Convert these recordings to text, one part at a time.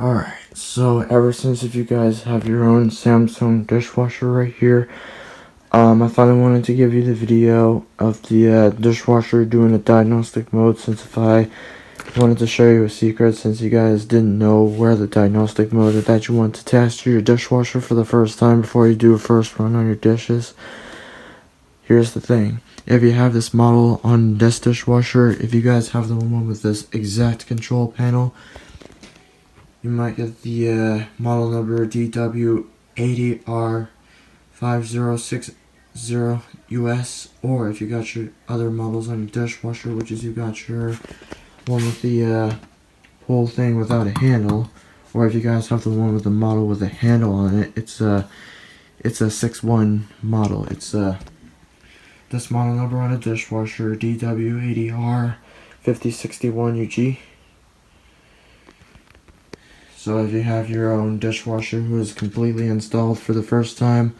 Alright, so ever since if you guys have your own Samsung dishwasher right here, I thought I wanted to give you the video of the dishwasher doing a diagnostic mode, since if I wanted to show you a secret, since you guys didn't know where the diagnostic mode is, that you want to test your dishwasher for the first time before you do a first run on your dishes. Here's the thing. If you have this model on this dishwasher, if you guys have the one with this exact control panel, you might get the model number DW80R5060US, or if you got your other models on your dishwasher, which is you got your one with the whole thing without a handle, or if you guys have the one with the model with a handle on it, it's a 6.1 model. It's this model number on a dishwasher, DW80R5060US. So if you have your own dishwasher who is completely installed for the first time,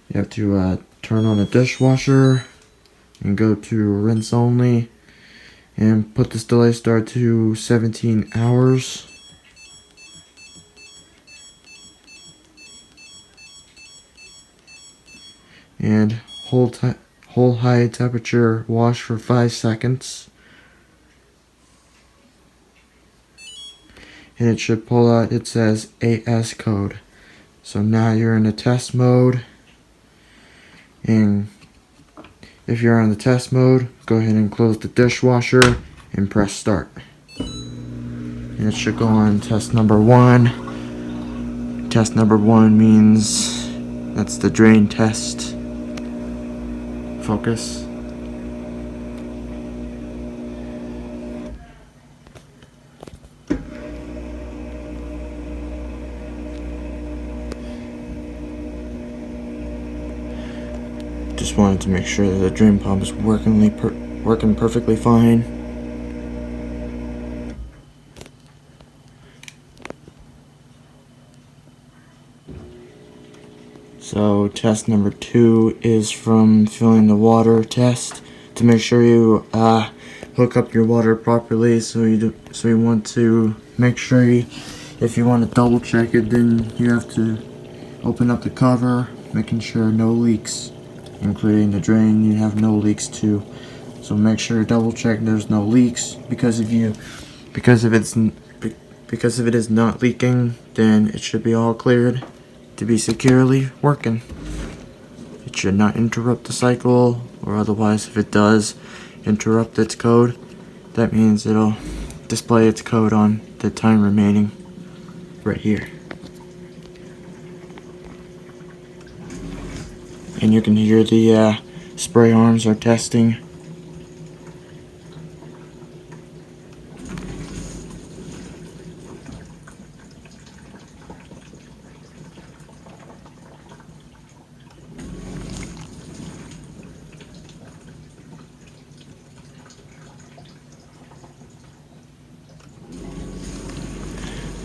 you have to turn on the dishwasher and go to rinse only and put this delay star to 17 hours. And hold high temperature wash for 5 seconds. And it should pull out, it says AS code. So now you're in the test mode, and if you're on the test mode, go ahead and close the dishwasher and press start. And it should go on test number 1. Test number 1 means that's the drain test. Focus. Just wanted to make sure that the drain pump is working perfectly fine. So test number 2 is from filling the water test to make sure you hook up your water properly. So you want to make sure if you want to double check it, then you have to open up the cover, making sure no leaks. Including the drain, you have no leaks too. So make sure you double check there's no leaks, because if it is not leaking, then it should be all cleared to be securely working. It should not interrupt the cycle, or otherwise if it does interrupt its code, that means it'll display its code on the time remaining right here. And you can hear the spray arms are testing.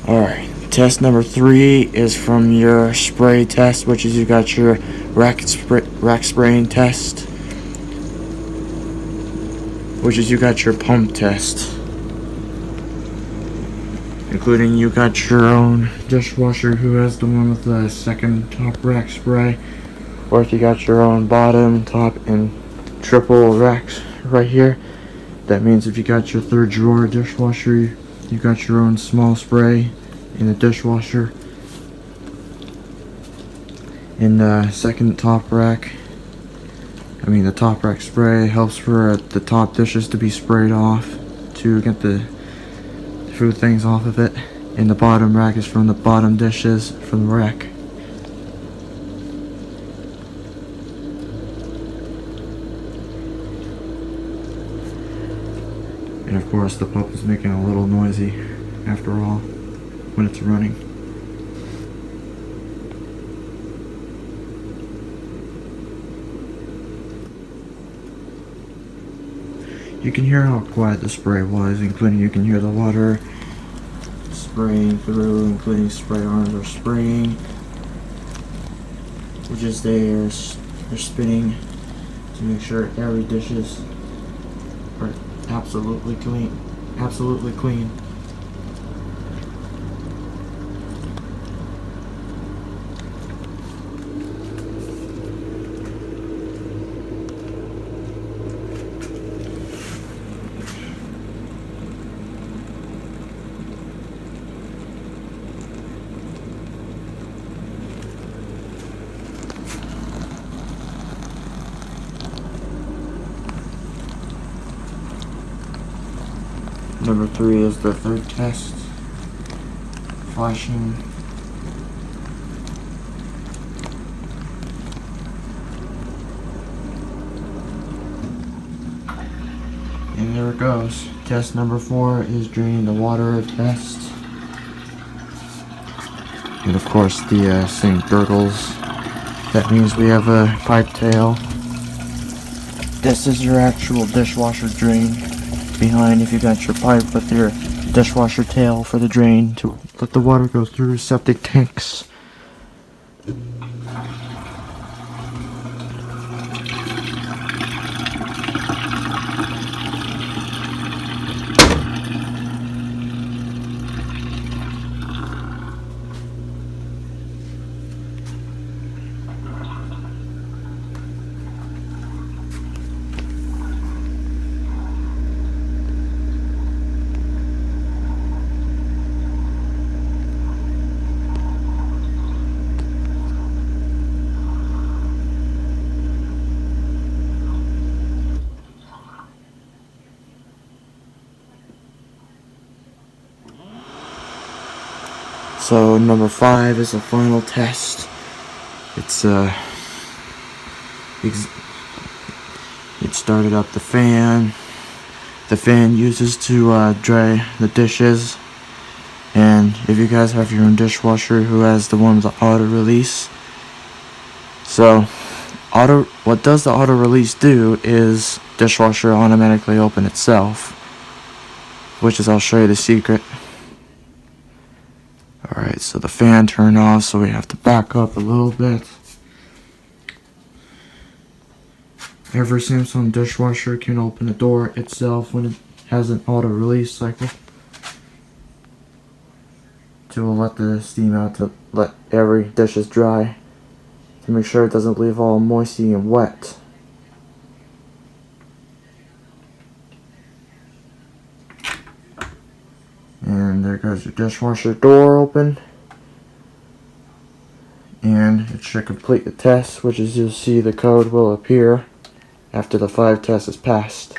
Alright, test number 3 is from your spray test, which is you got your rack spraying test, which is you got your pump test, including you got your own dishwasher who has the one with the second top rack spray, or if you got your own bottom, top, and triple racks right here, that means if you got your third drawer dishwasher, you got your own small spray in the dishwasher. In the second top rack, the top rack spray helps for the top dishes to be sprayed off to get the food things off of it. And the bottom rack is from the bottom dishes from the rack. And of course the pump is making a little noisy after all when it's running. You can hear how quiet the spray was, including you can hear the water spraying through, including spray arms are spraying, which is they're spinning to make sure every dishes are absolutely clean. Number 3 is the third test. Flashing. And there it goes. Test number 4 is draining the water test. And of course the sink gurgles. That means we have a pipe tail. This is your actual dishwasher drain. Behind, if you got your pipe with your dishwasher tail for the drain to let the water go through septic tanks. So number 5 is the final test. It's it started up the fan. The fan uses to dry the dishes. And if you guys have your own dishwasher who has the one with the auto release, so what does the auto release do is dishwasher automatically open itself, which is, I'll show you the secret. Alright, so the fan turned off, so we have to back up a little bit. Every Samsung dishwasher can open the door itself when it has an auto release cycle to let the steam out, to let every dishes dry, to make sure it doesn't leave all moisty and wet. And there goes your dishwasher door open. And it should complete the test, which is, you'll see the code will appear after the 5 tests is passed.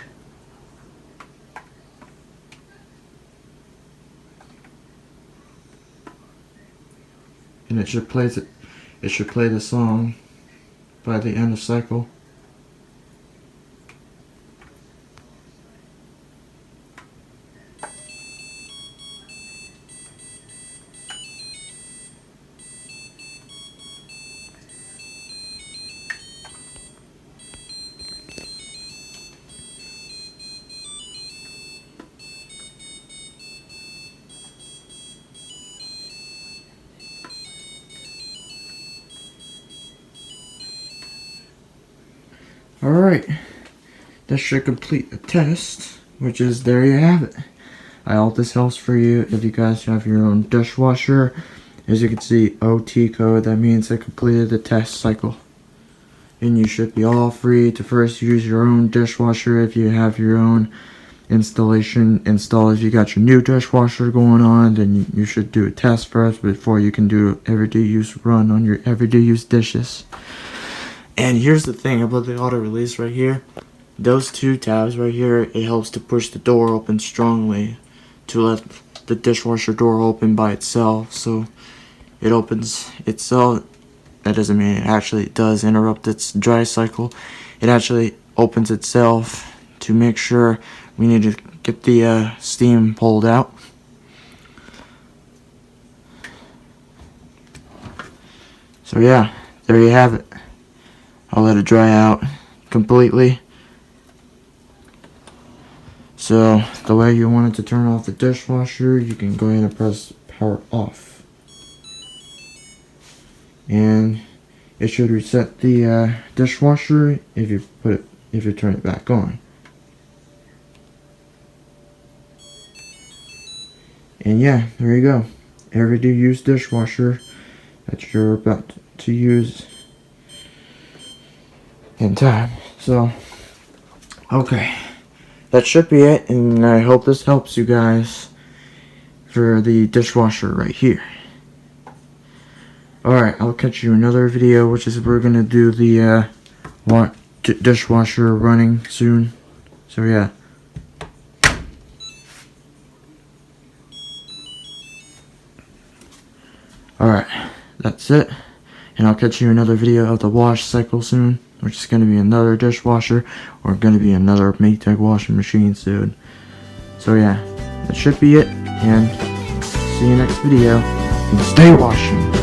And it should play the song by the end of cycle. Alright, that should complete the test, which is, there you have it. I hope this helps for you if you guys have your own dishwasher. As you can see, OT code, that means it completed the test cycle. And you should be all free to first use your own dishwasher if you have your own installation installed. If you got your new dishwasher going on, then you should do a test first before you can do everyday use run on your everyday use dishes. And here's the thing about the auto release right here. Those 2 tabs right here, it helps to push the door open strongly to let the dishwasher door open by itself. So it opens itself. That doesn't mean it actually does interrupt its dry cycle. It actually opens itself to make sure we need to get the steam pulled out. So yeah, there you have it. I'll let it dry out completely. So the way you want it to turn off the dishwasher, you can go ahead and press power off. And it should reset the dishwasher if you turn it back on. And yeah, there you go. Everyday use dishwasher that you're about to use in time. So, okay, that should be it, and I hope this helps you guys for the dishwasher right here. Alright, I'll catch you in another video, which is we're gonna do the dishwasher running soon. So yeah. that's it. And I'll catch you in another video of the wash cycle soon, which is going to be another dishwasher, or going to be another Maytag washing machine soon. So yeah, that should be it, and see you next video, and stay washing.